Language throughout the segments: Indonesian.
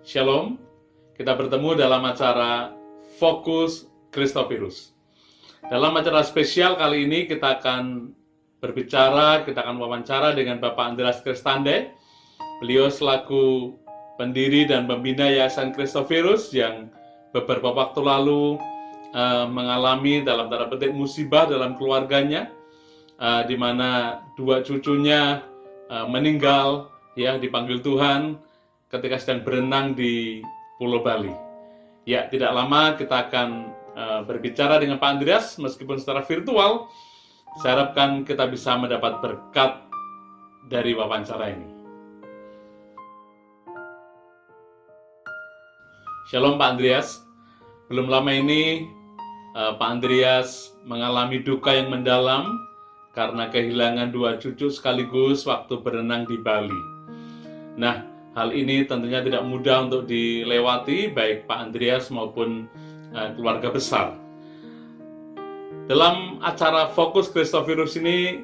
Shalom, kita bertemu dalam acara Fokus Christophilus. Dalam acara spesial kali ini kita akan berbicara, kita akan wawancara dengan Bapak Andreas Christande. Beliau selaku pendiri dan pembina Yayasan Christophilus yang beberapa waktu lalu mengalami dalam tanda petik musibah dalam keluarganya, di mana dua cucunya meninggal, ya, dipanggil Tuhan ketika sedang berenang di Pulau Bali. Ya, tidak lama kita akan berbicara dengan Pak Andreas, meskipun secara virtual. Saya harapkan kita bisa mendapat berkat dari wawancara ini. Shalom Pak Andreas. Belum lama ini Pak Andreas mengalami duka yang mendalam karena kehilangan dua cucu sekaligus waktu berenang di Bali. Nah, hal ini tentunya tidak mudah untuk dilewati, baik Pak Andreas maupun keluarga besar. Dalam acara Fokus Christophilus ini,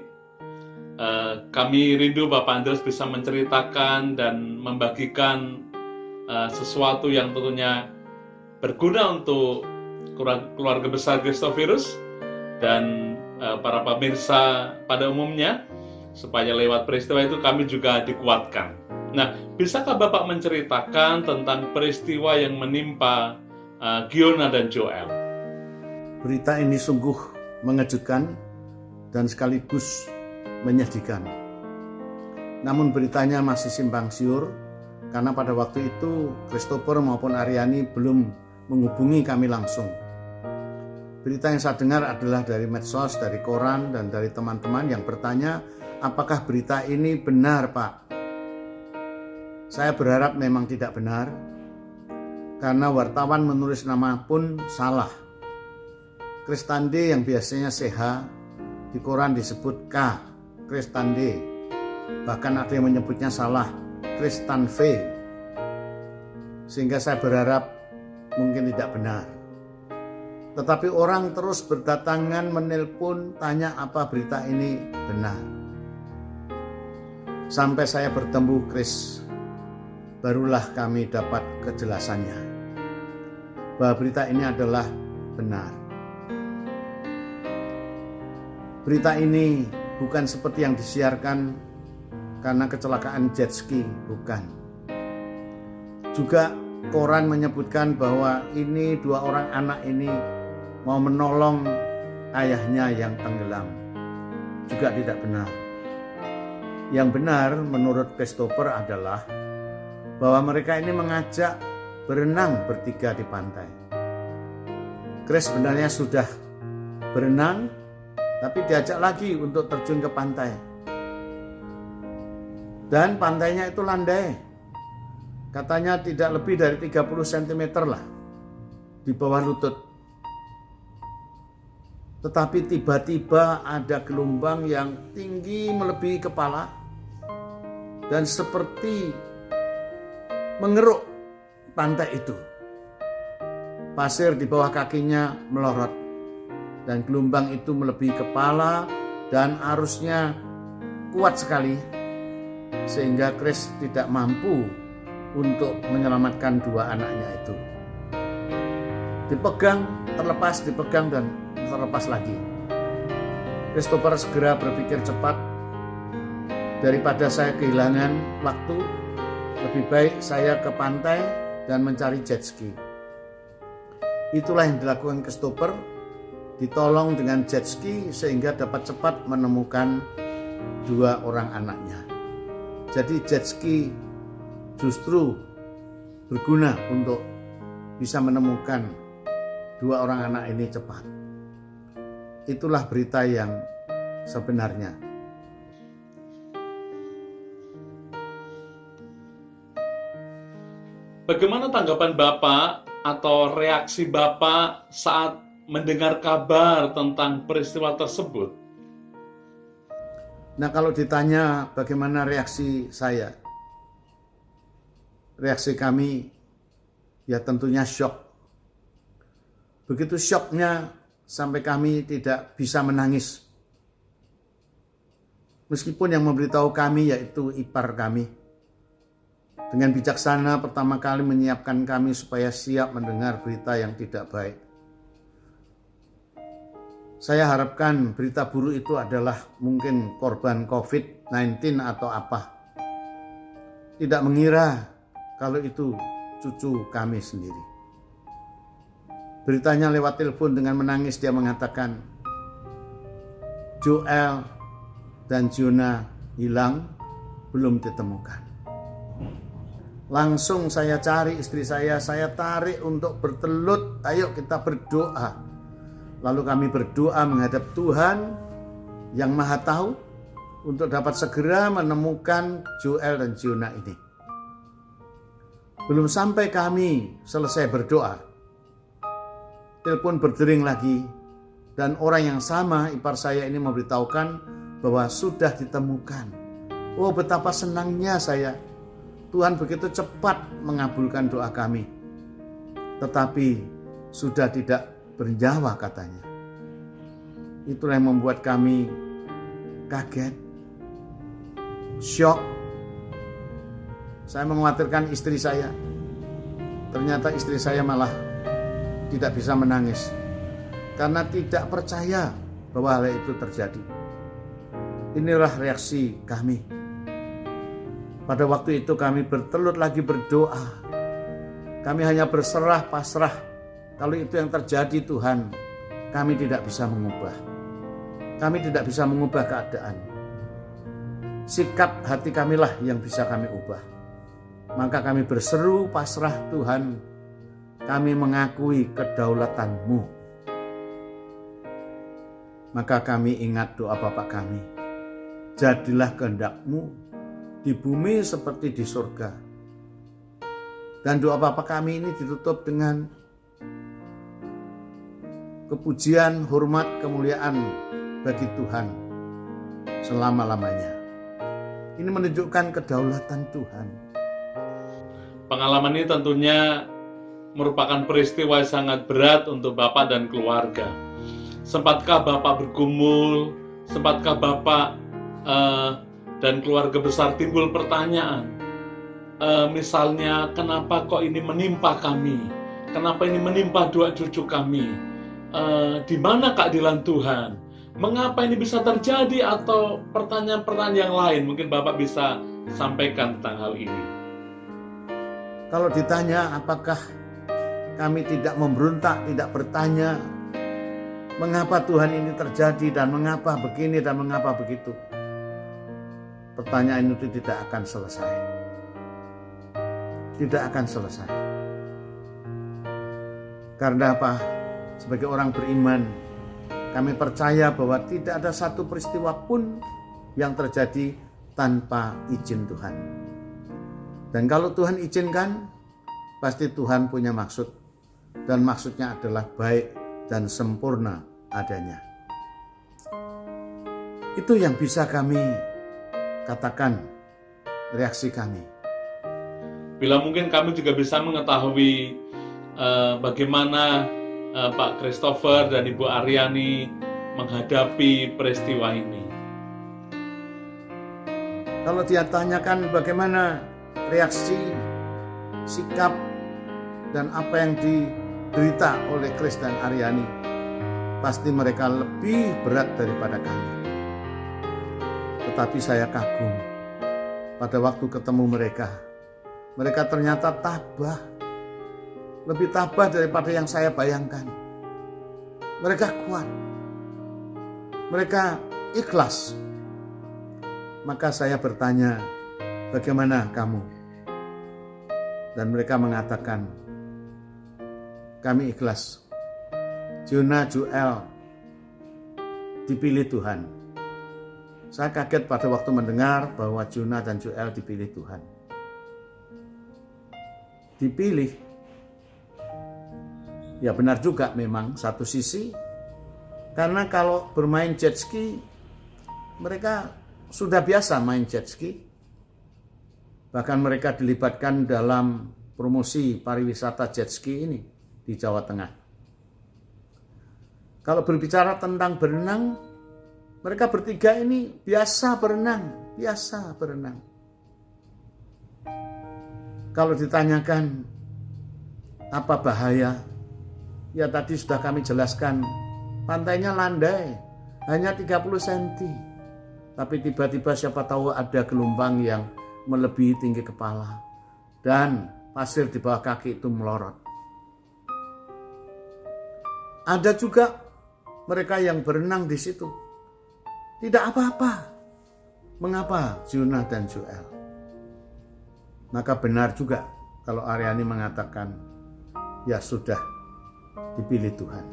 kami rindu Bapak Andreas bisa menceritakan dan membagikan sesuatu yang tentunya berguna untuk keluarga besar Christophilus dan para pemirsa pada umumnya, supaya lewat peristiwa itu kami juga dikuatkan. Nah, bisakah Bapak menceritakan tentang peristiwa yang menimpa Giona dan Joel? Berita ini sungguh mengejutkan dan sekaligus menyedihkan. Namun beritanya masih simpang siur, karena pada waktu itu Christopher maupun Aryani belum menghubungi kami langsung. Berita yang saya dengar adalah dari medsos, dari koran, dan dari teman-teman yang bertanya, apakah berita ini benar, Pak? Saya berharap memang tidak benar, karena wartawan menulis nama pun salah. Christande yang biasanya CH, di koran disebut K, Christande. Bahkan ada yang menyebutnya salah, Christanve. Sehingga saya berharap mungkin tidak benar. Tetapi orang terus berdatangan menelpon, tanya apa berita ini benar. Sampai saya bertemu Chris, barulah kami dapat kejelasannya bahwa berita ini adalah benar. Berita ini bukan seperti yang disiarkan karena kecelakaan jet ski, bukan. Juga koran menyebutkan bahwa ini dua orang anak ini mau menolong ayahnya yang tenggelam. Juga tidak benar. Yang benar menurut Christopher adalah bahwa mereka ini mengajak berenang bertiga di pantai. Chris sebenarnya sudah berenang, tapi diajak lagi untuk terjun ke pantai. Dan pantainya itu landai. Katanya tidak lebih dari 30 cm lah di bawah lutut. Tetapi tiba-tiba ada gelombang yang tinggi melebihi kepala dan seperti mengeruk pantai itu. Pasir di bawah kakinya melorot dan gelombang itu melebihi kepala dan arusnya kuat sekali sehingga Chris tidak mampu untuk menyelamatkan dua anaknya itu. Dipegang, terlepas, dipegang dan terlepas lagi. Christopher segera berpikir cepat, daripada saya kehilangan waktu, lebih baik saya ke pantai dan mencari jet ski. Itulah yang dilakukan Christopher, ditolong dengan jet ski sehingga dapat cepat menemukan dua orang anaknya. Jadi jet ski justru berguna untuk bisa menemukan dua orang anak ini cepat. Itulah berita yang sebenarnya. Bagaimana tanggapan Bapak atau reaksi Bapak saat mendengar kabar tentang peristiwa tersebut? Nah, kalau ditanya bagaimana reaksi saya, reaksi kami ya tentunya syok. Begitu syoknya sampai kami tidak bisa menangis. Meskipun yang memberitahu kami yaitu ipar kami. dengan bijaksana pertama kali menyiapkan kami supaya siap mendengar berita yang tidak baik. Saya harapkan berita buruk itu adalah mungkin korban COVID-19 atau apa. Tidak mengira kalau itu cucu kami sendiri. Beritanya lewat telepon dengan menangis dia mengatakan, Joel dan Jonah hilang, belum ditemukan. Langsung saya cari istri saya tarik untuk bertelut, ayo kita berdoa. Lalu kami berdoa menghadap Tuhan yang Maha Tahu untuk dapat segera menemukan Joel dan Jonah ini. Belum sampai kami selesai berdoa, telepon berdering lagi dan orang yang sama ipar saya ini memberitahukan bahwa sudah ditemukan. Oh, betapa senangnya saya. Tuhan begitu cepat mengabulkan doa kami. Tetapi sudah tidak bernyawa katanya. Itulah yang membuat kami kaget, syok. Saya mengkhawatirkan istri saya. Ternyata istri saya malah tidak bisa menangis karena tidak percaya bahwa hal itu terjadi. Inilah reaksi kami. Pada waktu itu kami bertelut lagi berdoa. Kami hanya berserah pasrah. Kalau itu yang terjadi Tuhan, kami tidak bisa mengubah. Kami tidak bisa mengubah keadaan. Sikap hati kamilah yang bisa kami ubah. Maka kami berseru pasrah Tuhan. Kami mengakui kedaulatan-Mu. Maka kami ingat doa Bapa kami. Jadilah kehendak-Mu di bumi seperti di surga. Dan doa Bapa kami ini ditutup dengan kepujian, hormat, kemuliaan bagi Tuhan selama-lamanya. Ini menunjukkan kedaulatan Tuhan. Pengalaman ini tentunya merupakan peristiwa yang sangat berat untuk Bapak dan keluarga. Sempatkah Bapak bergumul? Sempatkah Bapak dan keluarga besar timbul pertanyaan? Misalnya, kenapa kok ini menimpa kami? Kenapa ini menimpa dua cucu kami? Di mana keadilan Tuhan? Mengapa ini bisa terjadi? Atau pertanyaan-pertanyaan yang lain mungkin Bapak bisa sampaikan tentang hal ini. Kalau ditanya apakah kami tidak memberontak, tidak bertanya mengapa Tuhan ini terjadi dan mengapa begini dan mengapa begitu, pertanyaan itu tidak akan selesai. Tidak akan selesai. Karena apa? Sebagai orang beriman, kami percaya bahwa tidak ada satu peristiwa pun yang terjadi tanpa izin Tuhan. Dan kalau Tuhan izinkan, pasti Tuhan punya maksud. Dan maksudnya adalah baik dan sempurna adanya. Itu yang bisa kami katakan reaksi kami. Bila mungkin kami juga bisa mengetahui bagaimana Pak Christopher dan Ibu Aryani menghadapi peristiwa ini. Kalau dia tanyakan bagaimana reaksi, sikap, dan apa yang diderita oleh Chris dan Aryani, pasti mereka lebih berat daripada kami. Tetapi saya kagum pada waktu ketemu mereka. Mereka ternyata tabah, lebih tabah daripada yang saya bayangkan. Mereka kuat, mereka ikhlas. Maka saya bertanya, bagaimana kamu? Dan mereka mengatakan, kami ikhlas. Jonah, Joel dipilih Tuhan. Saya kaget pada waktu mendengar bahwa Jonah dan Joel dipilih Tuhan. Dipilih. Ya benar juga memang satu sisi. Karena kalau bermain jet ski, mereka sudah biasa main jet ski. Bahkan mereka dilibatkan dalam promosi pariwisata jet ski ini di Jawa Tengah. Kalau berbicara tentang berenang, mereka bertiga ini biasa berenang. Kalau ditanyakan apa bahaya, ya tadi sudah kami jelaskan, pantainya landai, hanya 30 cm. Tapi tiba-tiba siapa tahu ada gelombang yang melebihi tinggi kepala. Dan pasir di bawah kaki itu melorot. Ada juga mereka yang berenang di situ. Tidak apa-apa. Mengapa Jonah dan Joel? Maka benar juga kalau Aryani mengatakan, ya sudah dipilih Tuhan.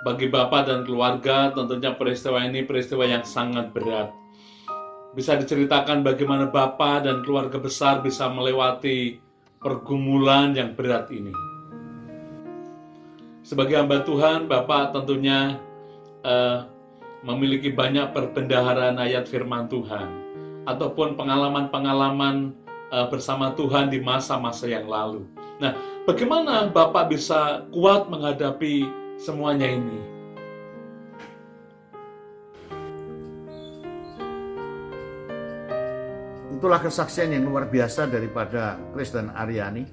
Bagi Bapak dan keluarga, tentunya peristiwa ini peristiwa yang sangat berat. Bisa diceritakan bagaimana Bapak dan keluarga besar bisa melewati pergumulan yang berat ini. Sebagai hamba Tuhan, Bapak tentunya memiliki banyak perbendaharaan ayat firman Tuhan, ataupun pengalaman-pengalaman bersama Tuhan di masa-masa yang lalu. Nah, bagaimana Bapak bisa kuat menghadapi semuanya ini? Itulah kesaksian yang luar biasa daripada Chris dan Aryani.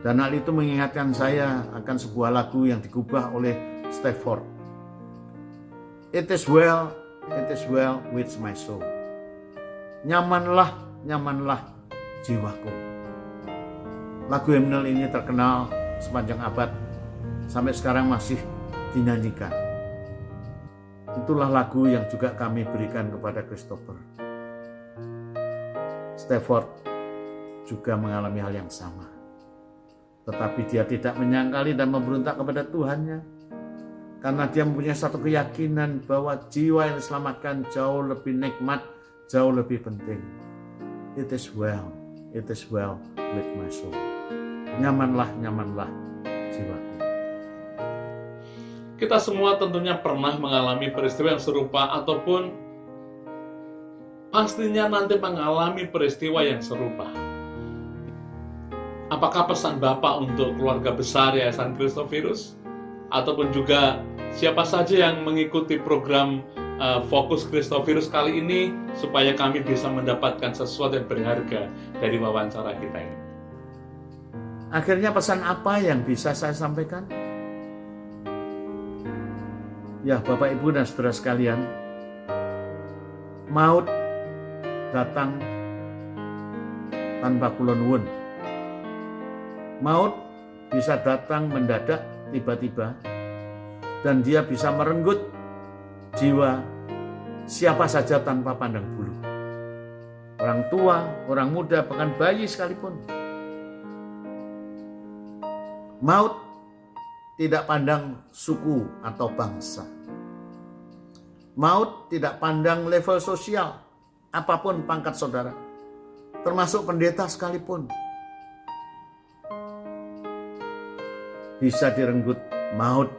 Dan hal itu mengingatkan saya akan sebuah lagu yang digubah oleh Stafford. It is well with my soul. Nyamanlah, nyamanlah jiwaku. Lagu himnal ini terkenal sepanjang abad, sampai sekarang masih dinyanyikan. Itulah lagu yang juga kami berikan kepada Christopher. Stafford juga mengalami hal yang sama. Tetapi dia tidak menyangkali dan memberontak kepada Tuhannya. Karena dia mempunyai satu keyakinan bahwa jiwa yang diselamatkan jauh lebih nikmat, jauh lebih penting. It is well with my soul. Nyamanlah, nyamanlah jiwaku. Kita semua tentunya pernah mengalami peristiwa yang serupa, ataupun pastinya nanti mengalami peristiwa yang serupa. Apakah pesan Bapak untuk keluarga besar Yayasan Christophirus? Ataupun juga siapa saja yang mengikuti program Fokus Christophirus kali ini, supaya kami bisa mendapatkan sesuatu yang berharga dari wawancara kita ini? Akhirnya pesan apa yang bisa saya sampaikan? Ya, Bapak, Ibu, dan saudara sekalian, maut datang tanpa kulon-wun. Maut bisa datang mendadak, tiba-tiba, dan dia bisa merenggut jiwa siapa saja tanpa pandang bulu. Orang tua, orang muda, bahkan bayi sekalipun. Maut tidak pandang suku atau bangsa. Maut tidak pandang level sosial, apapun pangkat saudara, termasuk pendeta sekalipun. Bisa direnggut maut.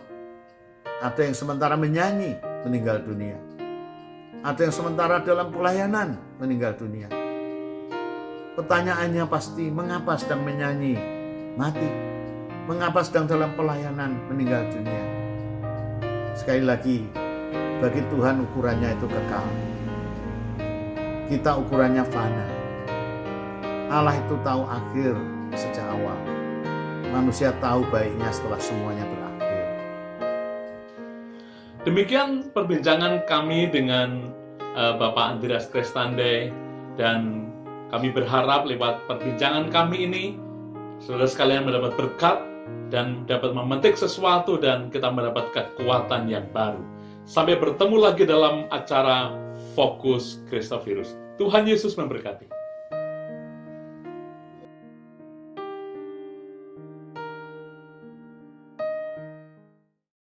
Ada yang sementara menyanyi, meninggal dunia. Ada yang sementara dalam pelayanan, meninggal dunia. Pertanyaannya pasti, mengapa sedang menyanyi, mati? Mengapa sedang dalam pelayanan, meninggal dunia? Sekali lagi, bagi Tuhan ukurannya itu kekal. Kita ukurannya fana. Allah itu tahu akhir sejak awal. Manusia tahu baiknya setelah semuanya berakhir. Demikian perbincangan kami dengan Bapak Andreas Krestandai, dan kami berharap lewat perbincangan kami ini saudara sekalian mendapat berkat dan dapat memetik sesuatu, dan kita mendapat kekuatan yang baru. Sampai bertemu lagi dalam acara Fokus Christophirus. Tuhan Yesus memberkati.